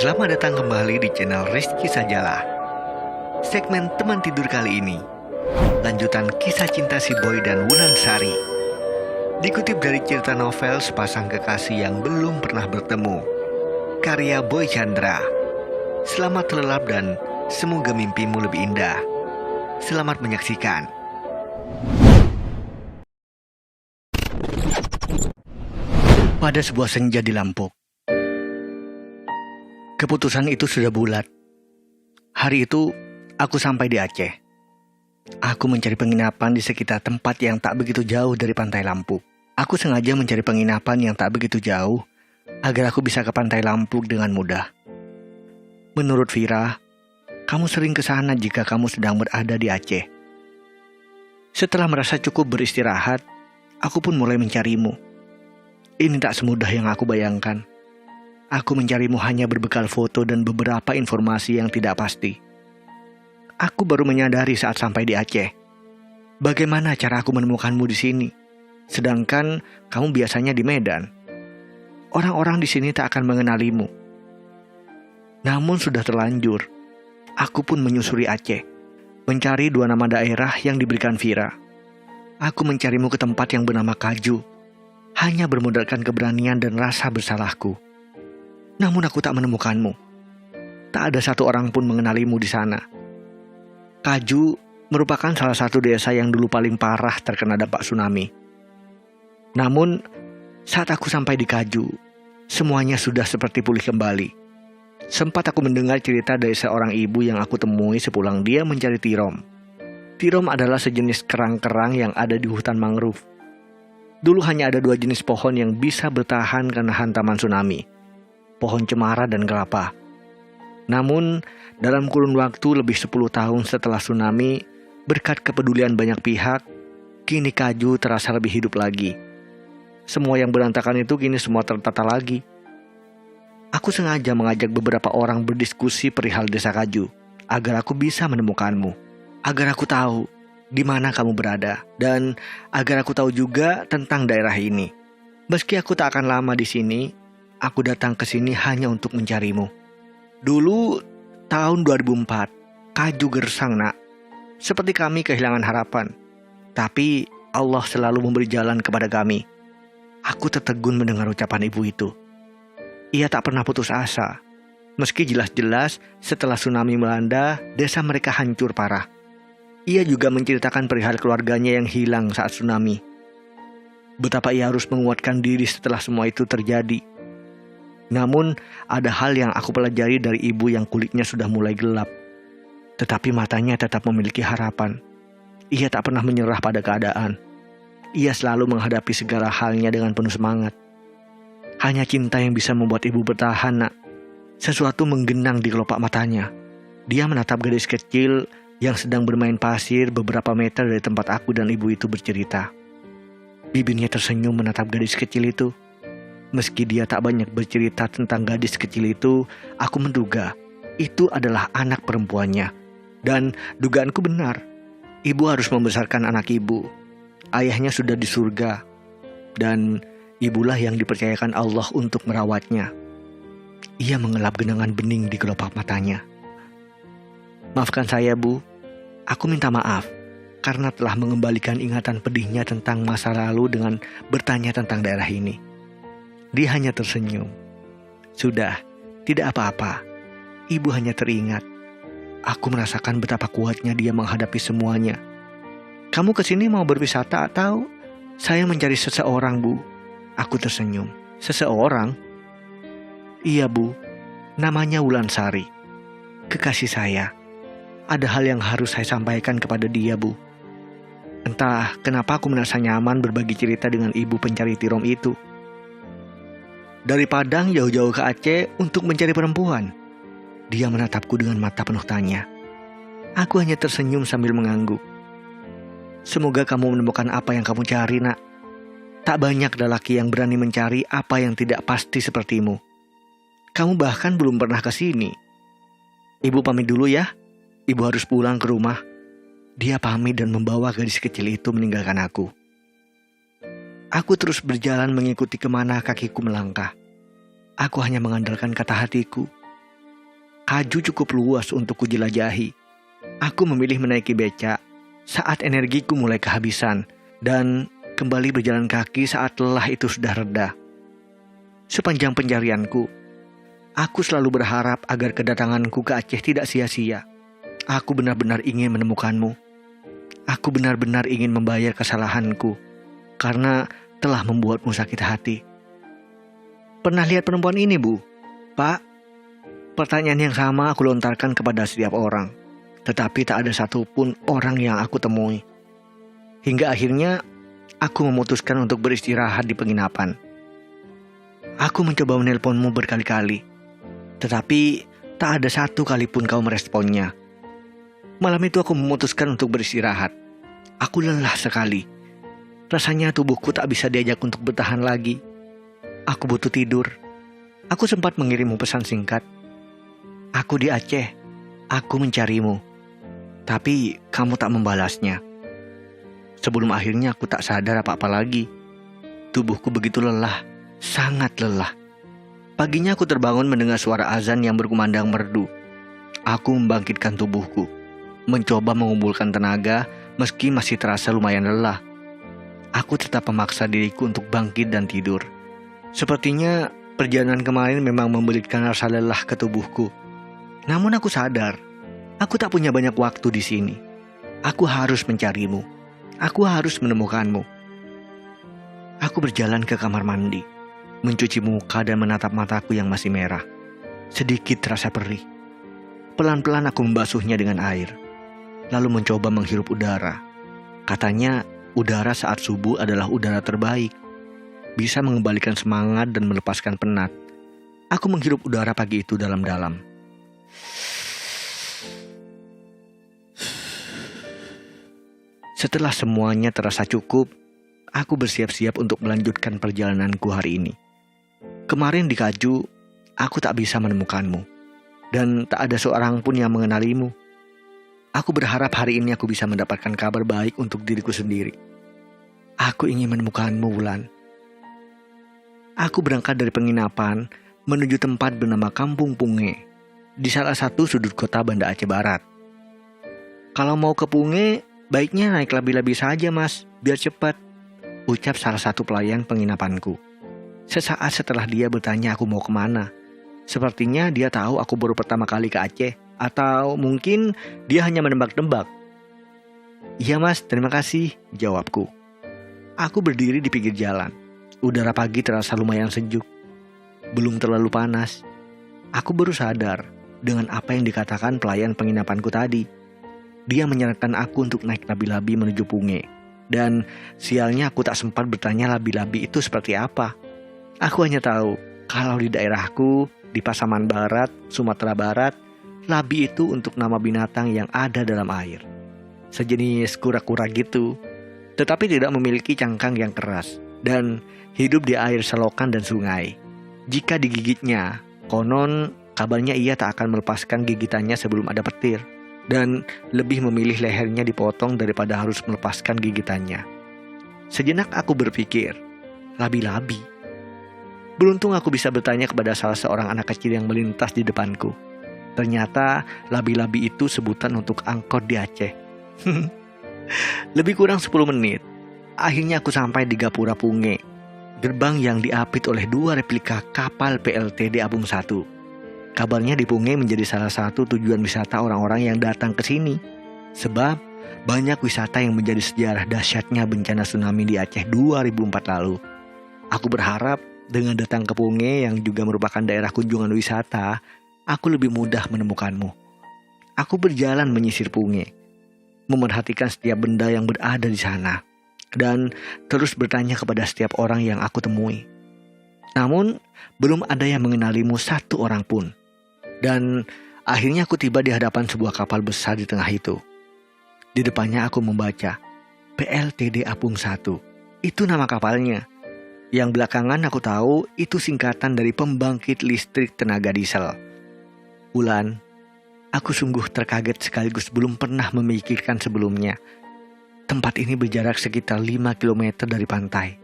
Selamat datang kembali di channel Rizky Sajalah. Segmen teman tidur kali ini, lanjutan kisah cinta si Boy dan Wulan Sari. Dikutip dari cerita novel sepasang kekasih yang belum pernah bertemu, karya Boy Chandra. Selamat terlelap dan semoga mimpimu lebih indah. Selamat menyaksikan. Pada sebuah senja di Lampung, keputusan itu sudah bulat. Hari itu, aku sampai di Aceh. Aku mencari penginapan di sekitar tempat yang tak begitu jauh dari pantai Lampung. Aku sengaja mencari penginapan yang tak begitu jauh, agar aku bisa ke pantai Lampung dengan mudah. Menurut Vira, kamu sering ke sana jika kamu sedang berada di Aceh. Setelah merasa cukup beristirahat, aku pun mulai mencarimu. Ini tak semudah yang aku bayangkan. Aku mencarimu hanya berbekal foto dan beberapa informasi yang tidak pasti. Aku baru menyadari saat sampai di Aceh. Bagaimana cara aku menemukanmu di sini? Sedangkan kamu biasanya di Medan. Orang-orang di sini tak akan mengenalimu. Namun sudah terlanjur. Aku pun menyusuri Aceh, mencari 2 nama daerah yang diberikan Vira. Aku mencarimu ke tempat yang bernama Kaju, hanya bermodalkan keberanian dan rasa bersalahku. Namun aku tak menemukanmu. Tak ada satu orang pun mengenalimu di sana. Kaju merupakan salah satu desa yang dulu paling parah terkena dampak tsunami. Namun, saat aku sampai di Kaju, semuanya sudah seperti pulih kembali. Sempat aku mendengar cerita dari seorang ibu yang aku temui sepulang dia mencari tirom. Tirom adalah sejenis kerang-kerang yang ada di hutan mangrove. Dulu hanya ada 2 jenis pohon yang bisa bertahan karena hantaman tsunami. Pohon cemara dan kelapa. Namun, dalam kurun waktu lebih 10 tahun setelah tsunami, berkat kepedulian banyak pihak, kini Kaju terasa lebih hidup lagi. Semua yang berantakan itu kini semua tertata lagi. Aku sengaja mengajak beberapa orang berdiskusi perihal desa Kaju, agar aku bisa menemukanmu. Agar aku tahu di mana kamu berada, dan agar aku tahu juga tentang daerah ini. Meski aku tak akan lama di sini, aku datang ke sini hanya untuk mencarimu. Dulu, tahun 2004, Kaju gersang, nak. Seperti kami kehilangan harapan. Tapi Allah selalu memberi jalan kepada kami. Aku tertegun mendengar ucapan ibu itu. Ia tak pernah putus asa. Meski jelas-jelas setelah tsunami melanda, desa mereka hancur parah. Ia juga menceritakan perihal keluarganya yang hilang saat tsunami. Betapa ia harus menguatkan diri setelah semua itu terjadi. Namun, ada hal yang aku pelajari dari ibu yang kulitnya sudah mulai gelap. Tetapi matanya tetap memiliki harapan. Ia tak pernah menyerah pada keadaan. Ia selalu menghadapi segala halnya dengan penuh semangat. Hanya cinta yang bisa membuat ibu bertahan, nak. Sesuatu menggenang di kelopak matanya. Dia menatap gadis kecil yang sedang bermain pasir beberapa meter dari tempat aku dan ibu itu bercerita. Bibirnya tersenyum menatap gadis kecil itu. Meski dia tak banyak bercerita tentang gadis kecil itu, aku menduga itu adalah anak perempuannya. Dan dugaanku benar. Ibu harus membesarkan anak ibu. Ayahnya sudah di surga. Dan ibulah yang dipercayakan Allah untuk merawatnya. Ia mengelap genangan bening di kelopak matanya. Maafkan saya, Bu. Aku minta maaf karena telah mengembalikan ingatan pedihnya tentang masa lalu dengan bertanya tentang daerah ini. Dia hanya tersenyum. Sudah, tidak apa-apa. Ibu hanya teringat. Aku merasakan betapa kuatnya dia menghadapi semuanya. Kamu kesini mau berwisata atau saya mencari seseorang, Bu? Aku tersenyum. Seseorang? Iya, Bu. Namanya Wulan Sari. Kekasih saya. Ada hal yang harus saya sampaikan kepada dia, Bu. Entah kenapa aku merasa nyaman berbagi cerita dengan ibu pencari tirom itu. Dari Padang jauh-jauh ke Aceh untuk mencari perempuan. Dia menatapku dengan mata penuh tanya. Aku hanya tersenyum sambil mengangguk. Semoga kamu menemukan apa yang kamu cari, nak. Tak banyak lelaki yang berani mencari apa yang tidak pasti sepertimu. Kamu bahkan belum pernah ke sini. Ibu pamit dulu ya. Ibu harus pulang ke rumah. Dia pamit dan membawa gadis kecil itu meninggalkan aku. Aku terus berjalan mengikuti kemana kakiku melangkah. Aku hanya mengandalkan kata hatiku. Kaju cukup luas untuk kujelajahi. Aku memilih menaiki becak saat energiku mulai kehabisan dan kembali berjalan kaki saat lelah itu sudah reda. Sepanjang pencarianku, aku selalu berharap agar kedatanganku ke Aceh tidak sia-sia. Aku benar-benar ingin menemukanmu. Aku benar-benar ingin membayar kesalahanku karena telah membuatmu sakit hati. Pernah lihat perempuan ini, Bu? Pak? Pertanyaan yang sama aku lontarkan kepada setiap orang, tetapi tak ada satupun orang yang aku temui. Hingga akhirnya aku memutuskan untuk beristirahat di penginapan. Aku mencoba menelponmu berkali-kali, tetapi tak ada satu kali pun kau meresponnya. Malam itu aku memutuskan untuk beristirahat. Aku lelah sekali. Rasanya tubuhku tak bisa diajak untuk bertahan lagi. Aku butuh tidur. Aku sempat mengirimmu pesan singkat. Aku di Aceh. Aku mencarimu. Tapi kamu tak membalasnya. Sebelum akhirnya aku tak sadar apa-apa lagi. Tubuhku begitu lelah. Sangat lelah. Paginya aku terbangun mendengar suara azan yang berkumandang merdu. Aku membangkitkan tubuhku. Mencoba mengumpulkan tenaga meski masih terasa lumayan lelah. Aku tetap memaksa diriku untuk bangkit dan tidur. Sepertinya perjalanan kemarin memang memberikan rasa lelah ke tubuhku. Namun aku sadar, aku tak punya banyak waktu di sini. Aku harus mencarimu. Aku harus menemukanmu. Aku berjalan ke kamar mandi, mencuci muka dan menatap mataku yang masih merah. Sedikit terasa perih. Pelan-pelan aku membasuhnya dengan air, lalu mencoba menghirup udara. Katanya, udara saat subuh adalah udara terbaik. Bisa mengembalikan semangat dan melepaskan penat. Aku menghirup udara pagi itu dalam-dalam. Setelah semuanya terasa cukup, aku bersiap-siap untuk melanjutkan perjalananku hari ini. Kemarin di Kaju, aku tak bisa menemukanmu. Dan tak ada seorang pun yang mengenalimu. Aku berharap hari ini aku bisa mendapatkan kabar baik untuk diriku sendiri. Aku ingin menemukanmu, Wulan. Aku berangkat dari penginapan menuju tempat bernama Kampung Punge, di salah satu sudut kota Banda Aceh Barat. Kalau mau ke Punge, baiknya naik labi-labi saja, Mas, biar cepat, ucap salah satu pelayan penginapanku. Sesaat setelah dia bertanya aku mau kemana. Sepertinya dia tahu aku baru pertama kali ke Aceh, atau mungkin dia hanya menebak-nebak. Iya, Mas, terima kasih, jawabku. Aku berdiri di pinggir jalan. Udara pagi terasa lumayan sejuk. Belum terlalu panas. Aku baru sadar dengan apa yang dikatakan pelayan penginapanku tadi. Dia menyarankan aku untuk naik labi-labi menuju Punge. Dan sialnya aku tak sempat bertanya labi-labi itu seperti apa. Aku hanya tahu kalau di daerahku, di Pasaman Barat, Sumatera Barat, labi itu untuk nama binatang yang ada dalam air. Sejenis kura-kura gitu. Tetapi tidak memiliki cangkang yang keras. Dan hidup di air selokan dan sungai. Jika digigitnya, konon kabarnya ia tak akan melepaskan gigitannya sebelum ada petir. Dan lebih memilih lehernya dipotong daripada harus melepaskan gigitannya. Sejenak aku berpikir, labi-labi. Beruntung aku bisa bertanya kepada salah seorang anak kecil yang melintas di depanku. Ternyata labi-labi itu sebutan untuk angkot di Aceh. Lebih kurang 10 menit. Akhirnya aku sampai di Gapura Punge, gerbang yang diapit oleh 2 replika kapal PLTD Apung 1. Kabarnya di Punge menjadi salah satu tujuan wisata orang-orang yang datang ke sini. Sebab banyak wisata yang menjadi sejarah dahsyatnya bencana tsunami di Aceh 2004 lalu. Aku berharap dengan datang ke Punge yang juga merupakan daerah kunjungan wisata, aku lebih mudah menemukanmu. Aku berjalan menyisir Punge, memerhatikan setiap benda yang berada di sana. Dan terus bertanya kepada setiap orang yang aku temui. Namun, belum ada yang mengenalimu satu orang pun. Dan akhirnya aku tiba di hadapan sebuah kapal besar di tengah itu. Di depannya aku membaca, PLTD Apung 1. Itu nama kapalnya. Yang belakangan aku tahu itu singkatan dari pembangkit listrik tenaga diesel. Wulan, aku sungguh terkaget sekaligus belum pernah memikirkan sebelumnya. Tempat ini berjarak sekitar 5 km dari pantai.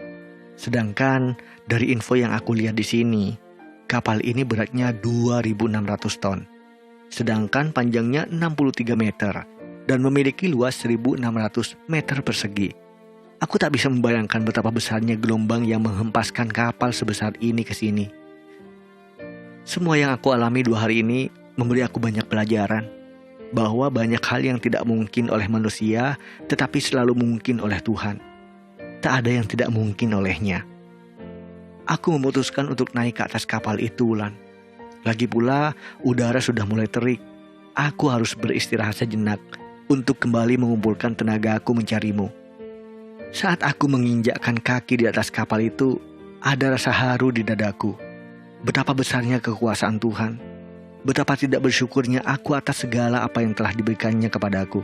Sedangkan dari info yang aku lihat di sini, kapal ini beratnya 2.600 ton. sedangkan panjangnya 63 meter dan memiliki luas 1.600 meter persegi. Aku tak bisa membayangkan betapa besarnya gelombang yang menghempaskan kapal sebesar ini ke sini. Semua yang aku alami 2 hari ini memberi aku banyak pelajaran, bahwa banyak hal yang tidak mungkin oleh manusia, tetapi selalu mungkin oleh Tuhan. Tak ada yang tidak mungkin olehnya. Aku memutuskan untuk naik ke atas kapal itu, Wulan. Lagi pula, udara sudah mulai terik. Aku harus beristirahat sejenak untuk kembali mengumpulkan tenagaku mencarimu. Saat aku menginjakkan kaki di atas kapal itu, ada rasa haru di dadaku. Betapa besarnya kekuasaan Tuhan. Betapa tidak bersyukurnya aku atas segala apa yang telah diberikannya kepadaku.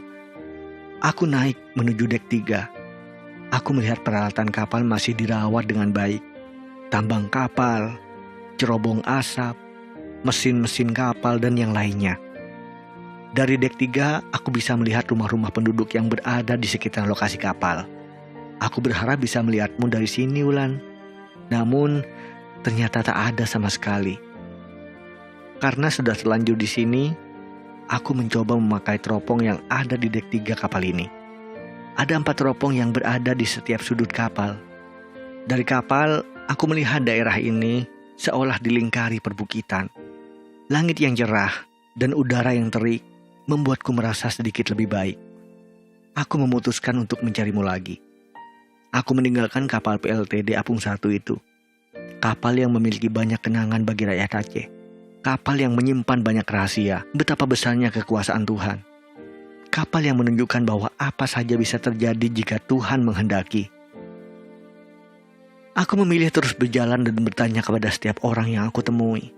Aku naik menuju dek 3. Aku melihat peralatan kapal masih dirawat dengan baik. Tambang kapal, cerobong asap, mesin-mesin kapal, dan yang lainnya. Dari dek 3, aku bisa melihat rumah-rumah penduduk yang berada di sekitar lokasi kapal. Aku berharap bisa melihatmu dari sini, Wulan. Namun, ternyata tak ada sama sekali. Karena sudah terlanjur di sini, aku mencoba memakai teropong yang ada di dek 3 kapal ini. Ada 4 teropong yang berada di setiap sudut kapal. Dari kapal, aku melihat daerah ini seolah dilingkari perbukitan. Langit yang cerah dan udara yang terik membuatku merasa sedikit lebih baik. Aku memutuskan untuk mencarimu lagi. Aku meninggalkan kapal PLTD Apung 1 itu. Kapal yang memiliki banyak kenangan bagi rakyat Aceh. Kapal yang menyimpan banyak rahasia, betapa besarnya kekuasaan Tuhan. Kapal yang menunjukkan bahwa apa saja bisa terjadi jika Tuhan menghendaki. Aku memilih terus berjalan dan bertanya kepada setiap orang yang aku temui.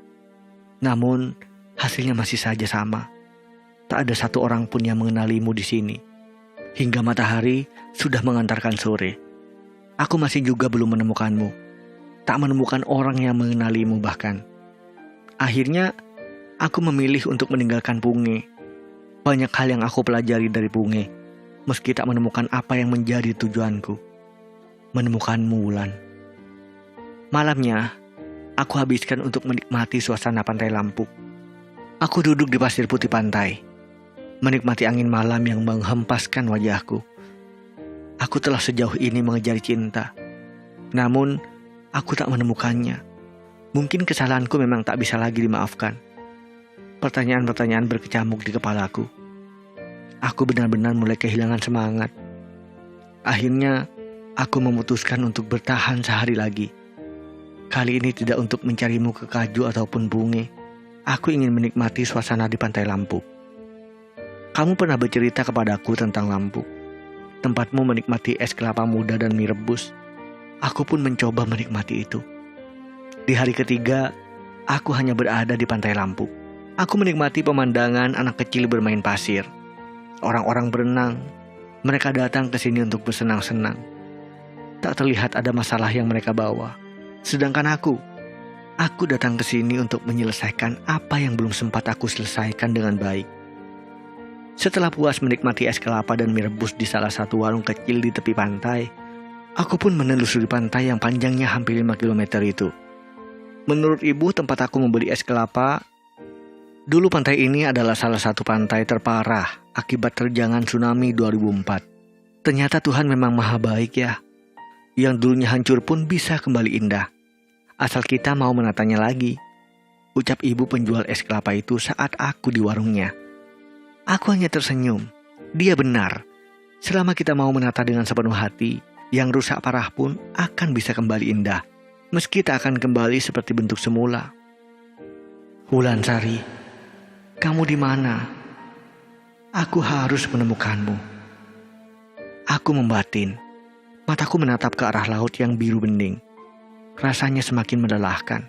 Namun, hasilnya masih saja sama. Tak ada satu orang pun yang mengenalimu di sini. Hingga matahari sudah mengantarkan sore. Aku masih juga belum menemukanmu. Tak menemukan orang yang mengenalimu bahkan. Akhirnya, aku memilih untuk meninggalkan Punge. Banyak hal yang aku pelajari dari Punge, meski tak menemukan apa yang menjadi tujuanku. Menemukanmu, Wulan. Malamnya, aku habiskan untuk menikmati suasana pantai Lampuk. Aku duduk di pasir putih pantai, menikmati angin malam yang menghempaskan wajahku. Aku telah sejauh ini mengejar cinta, namun aku tak menemukannya. Mungkin kesalahanku memang tak bisa lagi dimaafkan. Pertanyaan-pertanyaan berkecamuk di kepalaku. Aku benar-benar mulai kehilangan semangat. Akhirnya, aku memutuskan untuk bertahan sehari lagi. Kali ini tidak untuk mencarimu ke Kaju ataupun Punge. Aku ingin menikmati suasana di pantai Lampuk. Kamu pernah bercerita kepadaku tentang Lampuk. Tempatmu menikmati es kelapa muda dan mie rebus. Aku pun mencoba menikmati itu. Di hari ketiga, aku hanya berada di pantai Lampuk. Aku menikmati pemandangan anak kecil bermain pasir. Orang-orang berenang. Mereka datang ke sini untuk bersenang-senang. Tak terlihat ada masalah yang mereka bawa. Sedangkan aku datang ke sini untuk menyelesaikan apa yang belum sempat aku selesaikan dengan baik. Setelah puas menikmati es kelapa dan mie rebus di salah satu warung kecil di tepi pantai, aku pun menelusuri pantai yang panjangnya hampir 5 km itu. Menurut ibu tempat aku membeli es kelapa, dulu pantai ini adalah salah satu pantai terparah akibat terjangan tsunami 2004. Ternyata Tuhan memang maha baik ya. Yang dulunya hancur pun bisa kembali indah. Asal kita mau menatanya lagi. Ucap ibu penjual es kelapa itu saat aku di warungnya. Aku hanya tersenyum. Dia benar. Selama kita mau menata dengan sepenuh hati, yang rusak parah pun akan bisa kembali indah. Meski tak akan kembali seperti bentuk semula. Wulansari, kamu di mana? Aku harus menemukanmu. Aku membatin. Mataku menatap ke arah laut yang biru bening. Rasanya semakin melelahkan.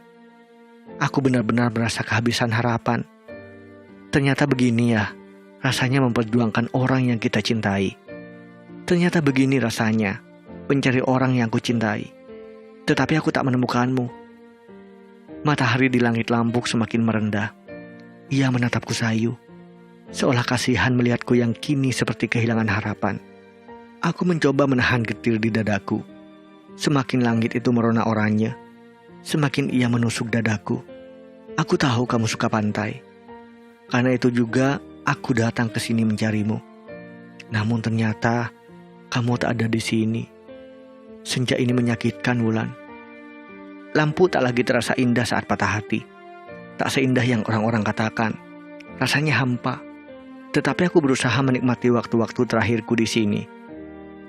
Aku benar-benar merasa kehabisan harapan. Ternyata begini ya, rasanya memperjuangkan orang yang kita cintai. Ternyata begini rasanya, mencari orang yang ku cintai. Tetapi aku tak menemukanmu. Matahari di langit Lampuk semakin merendah. Ia menatapku sayu, seolah kasihan melihatku yang kini seperti kehilangan harapan. Aku mencoba menahan getir di dadaku. Semakin langit itu merona oranye, semakin ia menusuk dadaku. Aku tahu kamu suka pantai. Karena itu juga aku datang ke sini mencarimu. Namun ternyata kamu tak ada di sini. Senja ini menyakitkan, Wulan. Lampu tak lagi terasa indah saat patah hati. Tak seindah yang orang-orang katakan. Rasanya hampa. Tetapi aku berusaha menikmati waktu-waktu terakhirku di sini.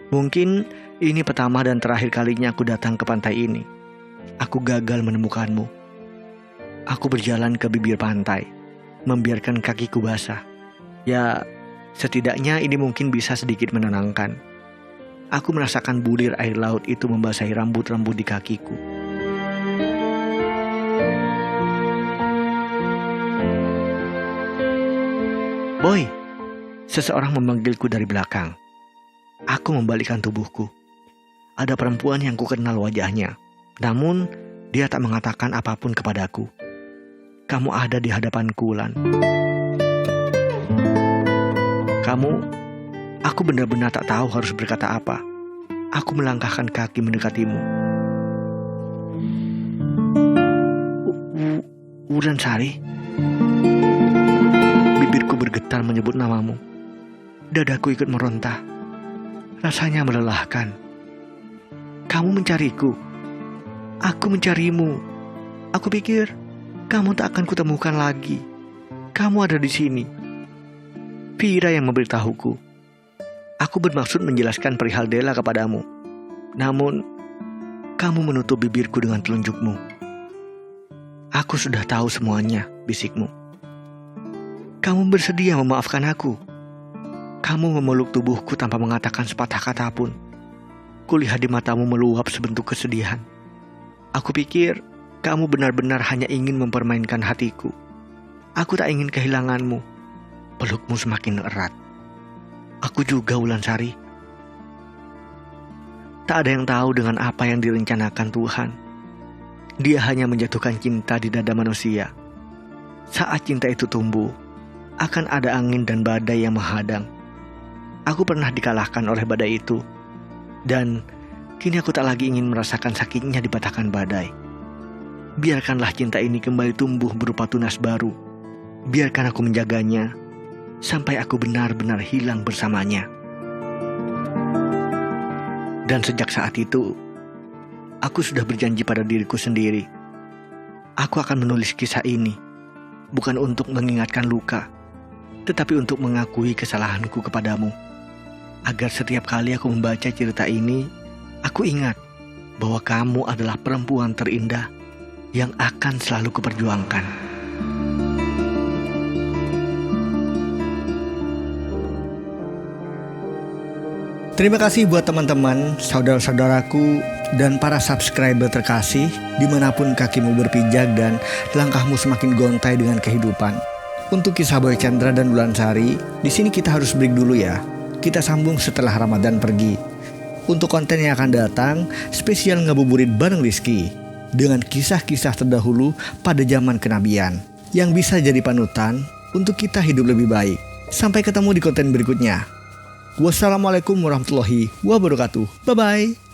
Mungkin ini pertama dan terakhir kalinya aku datang ke pantai ini. Aku gagal menemukanmu. Aku berjalan ke bibir pantai, membiarkan kakiku basah. Ya, setidaknya ini mungkin bisa sedikit menenangkan. Aku merasakan bulir air laut itu membasahi rambut-rambut di kakiku. Boy, seseorang memanggilku dari belakang. Aku membalikkan tubuhku. Ada perempuan yang kukenal wajahnya. Namun, dia tak mengatakan apapun kepadaku. Kamu ada di hadapanku, Wulan. Aku benar-benar tak tahu harus berkata apa. Aku melangkahkan kaki mendekatimu. Wulan Sari. Bibirku bergetar menyebut namamu. Dadaku ikut meronta. Rasanya melelahkan. Kamu mencariku. Aku mencarimu. Aku pikir kamu tak akan kutemukan lagi. Kamu ada di sini. Vira yang memberitahuku. Aku bermaksud menjelaskan perihal Della kepadamu. Namun, kamu menutup bibirku dengan telunjukmu. Aku sudah tahu semuanya, bisikmu. Kamu bersedia memaafkan aku. Kamu memeluk tubuhku tanpa mengatakan sepatah kata pun. Kulihat di matamu meluap sebentuk kesedihan. Aku pikir kamu benar-benar hanya ingin mempermainkan hatiku. Aku tak ingin kehilanganmu. Pelukmu semakin erat. Aku juga, Wulan Sari. Tak ada yang tahu dengan apa yang direncanakan Tuhan. Dia hanya menjatuhkan cinta di dada manusia. Saat cinta itu tumbuh, akan ada angin dan badai yang menghadang. Aku pernah dikalahkan oleh badai itu. Dan kini aku tak lagi ingin merasakan sakitnya dipatahkan badai. Biarkanlah cinta ini kembali tumbuh berupa tunas baru. Biarkan aku menjaganya sampai aku benar-benar hilang bersamanya. Dan sejak saat itu, aku sudah berjanji pada diriku sendiri. Aku akan menulis kisah ini, bukan untuk mengingatkan luka, tetapi untuk mengakui kesalahanku kepadamu. Agar setiap kali aku membaca cerita ini, aku ingat bahwa kamu adalah perempuan terindah yang akan selalu kuperjuangkan. Terima kasih buat teman-teman, saudara-saudaraku, dan para subscriber terkasih dimanapun kakimu berpijak dan langkahmu semakin gontai dengan kehidupan. Untuk kisah Boy Chandra dan Wulan Sari, di sini kita harus break dulu ya. Kita sambung setelah Ramadan pergi. Untuk konten yang akan datang, spesial ngabuburit bareng Rizky dengan kisah-kisah terdahulu pada zaman kenabian yang bisa jadi panutan untuk kita hidup lebih baik. Sampai ketemu di konten berikutnya. Wassalamualaikum warahmatullahi wabarakatuh. Bye-bye.